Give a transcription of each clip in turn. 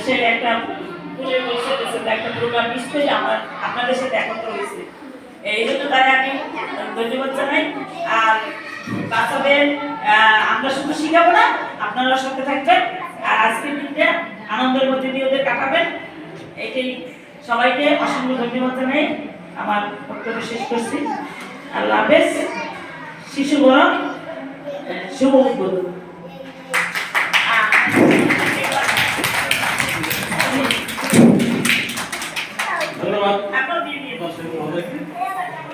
দেশের একটা পুজো পরিষদ একটা প্রোগ্রাম মিস করে আমার আপনাদের সাথে একত্র হয়েছে। এই জন্য তারা আমি ধন্যবাদ জানাই। আর বাচ্চাদের আমরা শুধু শিখাবো না, আপনারা সাথে থাকবেন আর আজকের দিনটা আনন্দের মধ্যে দিয়ে ওদের কাটাবেন। এটাই সবাইকে অসংখ্য ধন্যবাদ জানাই। আমার বক্তব্য শেষ করছি। আল্লাহ হাফেজ। শিশু বরং শুভ উদ্বোধন। ধন্যবাদ।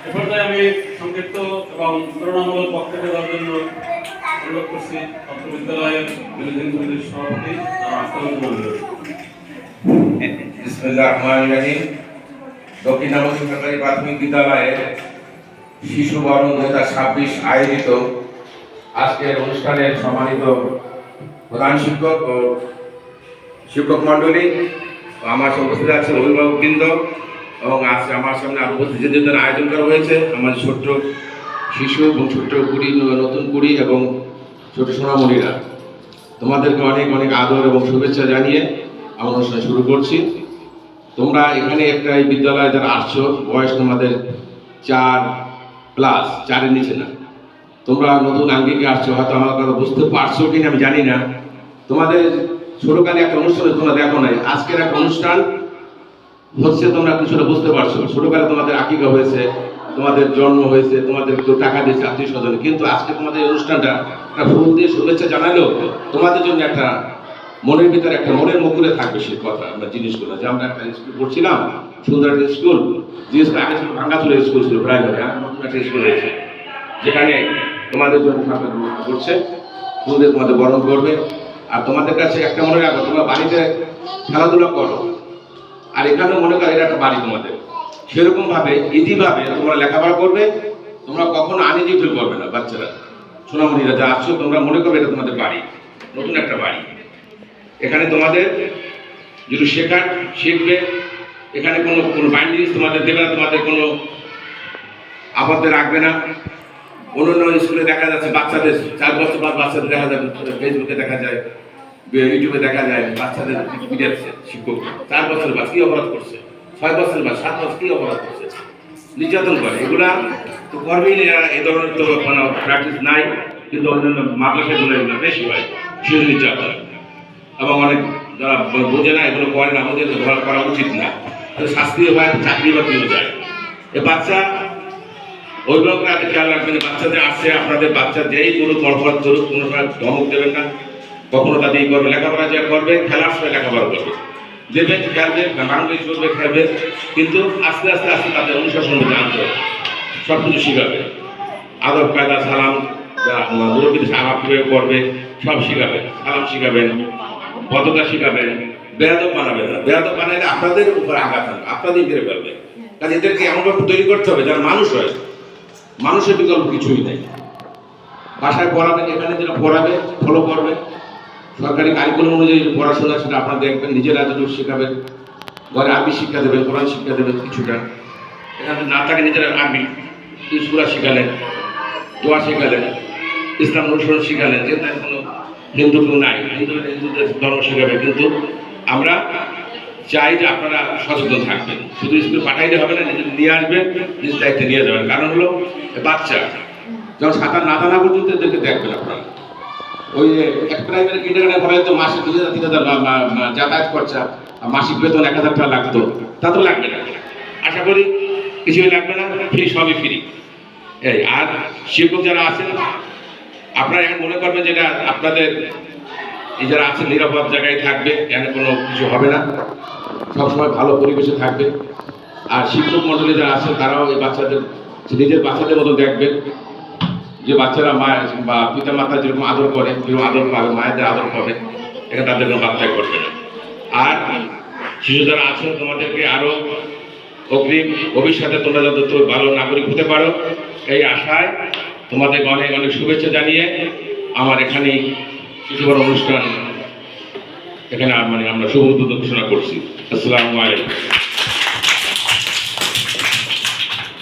এরপরে আমি সংক্ষিপ্ত এবং প্রেরণামূলক বক্তব্য দেওয়ার জন্য অনুরোধ করছি ছাত্র বিদ্যালয়ের বিরোধী সমিতির সভাপতি দক্ষিণ আমলি সরকারি প্রাথমিক বিদ্যালয়ে শিশু বরণ 2026 আয়োজিত আজকের অনুষ্ঠানের সম্মানিত প্রধান শিক্ষক ও শিক্ষক মণ্ডলী, আমার উপস্থিত আছেন অভিভাবকবৃন্দ এবং আজকে আমার সামনে আরো উপস্থিত যেদের আয়োজন করা হয়েছে আমার ছোট্ট শিশু এবং ছোট্ট কুড়ি, নতুন কুড়ি এবং ছোট সোনামণিরা, তোমাদেরকে অনেক অনেক আদর এবং শুভেচ্ছা জানিয়ে আমার অনুষ্ঠান শুরু করছি। তোমরা এখানে একটা এই বিদ্যালয়ে যারা আসছো, বয়স তোমাদের 4+, 4-এর নিচে না। তোমরা নতুন আঙ্গিকে আসছো, হয়তো আমার কথা বুঝতে পারছো কিনা আমি জানি না। তোমাদের ছোটকালে একটা অনুষ্ঠানে তোমরা দেখো নাই, আজকের একটা অনুষ্ঠান হচ্ছে, তোমরা কিছুটা বুঝতে পারছো। ছোটকালে তোমাদের আকিকা হয়েছে, তোমাদের জন্ম হয়েছে, তোমাদের কেউ টাকা দিয়েছে আত্মীয় স্বজন, কিন্তু আজকে তোমাদের অনুষ্ঠানটা একটা ফুল দিয়ে শুভেচ্ছা জানালেও তোমাদের জন্য একটা মনের ভিতরে একটা মনের মুকুলে থাকবে সে কথা, আমরা জিনিসগুলো যে আমরা একটা স্কুল পড়ছিলাম, সুন্দর একটা স্কুল, যে আগে ছিল ভাঙ্গাচুরের স্কুল ছিল প্রাইমারি, নতুন একটা স্কুল হয়েছে যেখানে তোমাদের জন্য সরকার ব্যবস্থা করছে, ফুল দিয়ে তোমাদের বরণ করবে। আর তোমাদের কাছে একটা মনে রাখো, তোমরা বাড়িতে খেলাধুলা করো, আর এখানেও মনে করো এটা একটা বাড়ি তোমাদের, সেরকম ভাবে ইজিভাবে তোমরা লেখাপড়া করবে। তোমরা কখনো আনইজি ফিল করবে না। বাচ্চারা সোনামণিরা যা আসছো, তোমরা মনে করবে এটা তোমাদের বাড়ি, নতুন একটা বাড়ি। এখানে তোমাদের যেটু শেখার শিখবে, এখানে কোনো বাইন্ডিংস তোমাদের দেবে না, তোমাদের কোনো আবদ্ধ রাখবে না। অন্য স্কুলে দেখা যাচ্ছে বাচ্চাদের 4 বছর বাদ বাচ্চাদের দেখা যায়, ফেসবুকে দেখা যায়, ইউটিউবে দেখা যায় বাচ্চাদের শিক্ষক 4 বছর বাদ কি অপরাধ করছে, 6 বছর বাদ 7 বছর কি অপরাধ করছে, নির্যাতন করে। এগুলা তো করবেই না, এই ধরনের তো কোনো প্র্যাকটিস নাই, কিন্তু অন্যান্য মাদ্রাসাগুলো এগুলো বেশি হয় শিশু নির্যাতন। এবং অনেক যারা বোঝে না, এগুলো করে না, ওদের ধরা করা উচিত না, শাস্তিও হয়, চাকরি বাকরিও যায়। এ বাচ্চা অভিভাবকরা খেয়াল রাখবেন, বাচ্চাদের আসছে, আপনাদের বাচ্চা যেই কোনো গড়ফড় ধরুক, কোনো সময় ধমক দেবেন না, কখনো তাদের করবে, লেখাপড়া যা করবে, খেলার সময় লেখাপড়া করবে, দেবেন খেলবে, বাংলা চলবে, খেলবে, কিন্তু আস্তে আস্তে আস্তে তাদের অনুশাসন জানতে হবে, সব কিছু শিখাবে, আদব কায়দা, সালাম, মুরব্বীদের সালাম কীভাবে করবে সব শিখাবেন, সালাম শিখাবেন, ভদ্রতা শিখাবেন, বেয়াদব বানাবেন না। বেয়াদব বানাইলে আপনাদের উপর আঘাত হবে, আপনাদের মেরে ফেলবে। কাজে এদেরকে এমনভাবে তৈরি করতে হবে যারা মানুষ হয়, মানুষের বিকল্প কিছুই নেই। বাসায় পড়াবেন, এখানে যেটা পড়াবে ফলো করবে, সরকারি কারিকুলাম অনুযায়ী পড়াশোনা সেটা আপনারা দেখবেন, নিজেরা যতটুকু শেখাবেন, ঘরে আরবি শিক্ষা দেবেন, কোরআন শিক্ষা দেবেন কিছুটা, এখানে না থাকে নিজেরা আরবি স্কুল শিখালেন, দোয়া শিখালেন, ইসলাম অনুসরণ শিখালেন, যে তার কোনো হিন্দু কেউ নাই, হিন্দুদের ধর্ম শেখাবে। কিন্তু আমরা চাই যে আপনারা সচেতন থাকবেন, শুধু স্কুলে পাঠাইলে হবে না, নিজে নিয়ে আসবেন, নিজ দায়িত্বে নিয়ে যাবেন। কারণ হলো বাচ্চা যখন সাঁতার না জানা পর্যন্ত এদেরকে দেখবেন আপনারা। ওই এক প্রাইমারি কিন্ডারগার্টেনে পড়াই তো মাসে 2000-3000 যাতায়াত খরচা, মাসিক বেতন 1000 টাকা লাগতো, তা তো লাগবে না, আশা করি কিছুই লাগবে না, ফ্রি, সবই ফ্রি। এই আর শিক্ষক যারা আছেন, আপনারা এখন মনে করবেন যেটা আপনাদের এই যারা আছেন নিরাপদ জায়গায় থাকবে, এখানে কোনো কিছু হবে না, সবসময় ভালো পরিবেশে থাকবে। আর শিক্ষক মণ্ডলী যারা আছেন তারাও এই বাচ্চাদের নিজের বাচ্চাদের মতো দেখবেন, যে বাচ্চারা মায়ের বা পিতা মাতা যেরকম আদর করে সেরকম আদর পাবে, মায়েদের আদর পাবে, এখানে তাদের কোনো বাচ্চাই করবে না। আর শিশু যারা আছেন, তোমাদেরকে আরো অগ্রিম ভবিষ্যতে তোমরা যত ভালো নাগরিক হতে পারো, এই আশায় তোমাদেরকে অনেক অনেক শুভেচ্ছা জানিয়ে আমার এখানেই শিশু বরণ অনুষ্ঠান এখানে আমরা শুভ উদ্বোধন ঘোষণা করছি। আসসালামু আলাইকুম।